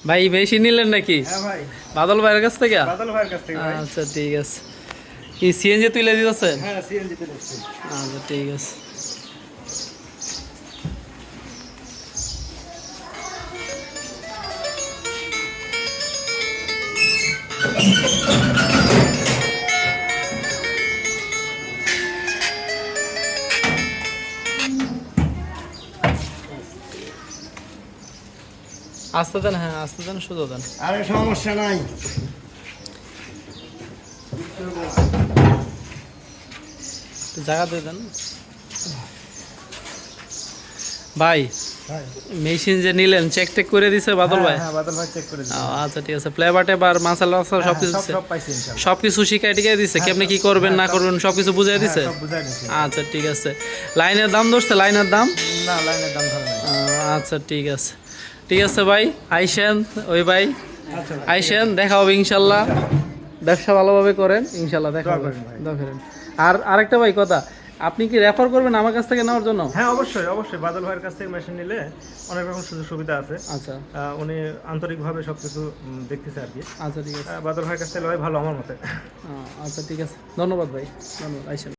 ভাই বেশি নিলেন নাকি? হ্যাঁ ভাই, বাদল ভাইয়ের কাছ থেকে? বাদল ভাইয়ের কাছ থেকে ভাই। আচ্ছা ঠিক আছে। কি সিএনজি তুলে দিতেছেন? হ্যাঁ, সিএনজি তে নিচ্ছি। আচ্ছা ঠিক আছে। আস্তে দেন, হ্যাঁ আস্তে দেন, শুধু দেন। আরে সমস্যা নাই। একটু জায়গা দিয়ে দেন ভাই। ভাই, মেশিন যে নিলেন চেক টেক করে দিছে বাদল ভাই? হ্যাঁ, বাদল ভাই চেক করে দিয়েছে। আচ্ছা ঠিক আছে। ফ্লেভার টেবার মাসালা সব কিছু দিছে? সব পাইছি ইনশাআল্লাহ। সবকিছু শিখাই টিকাই দিছে কেমনে কি করবেন না করবেন সবকিছু বুঝাই দিছে? সব বুঝাই দিয়েছে। আচ্ছা ঠিক আছে। লাইনের দাম ধরছে? লাইনের দাম? না, লাইনের দাম ধরে নাই। আচ্ছা ঠিক আছে। ঠিক আছে ভাই, আইসেন ওই ভাই, আচ্ছা ভাই, আইসেন, দেখা হবে ইনশাল্লাহ। ব্যবসা ভালোভাবে করেন ইনশাল্লাহ, দেখা দোয়া হবে। করেন ভাই। দোয়া করেন। আর আরেকটা ভাই কথা, আপনি কি রেফার করবেন আমার কাছ থেকে নেওয়ার জন্য? হ্যাঁ, অবশ্যই অবশ্যই। বাদল ভাইয়ের কাছ থেকে মেশিন নিলে অনেক রকম সুযোগ সুবিধা আছে। আচ্ছা উনি আন্তরিকভাবে সবকিছু দেখতেছে আর কি। আচ্ছা ঠিক আছে। বাদল ভাইয়ের কাছ থেকে লয় ভালো আমার মতে। আচ্ছা ঠিক আছে, ধন্যবাদ ভাই, ধন্যবাদ, আইসেন।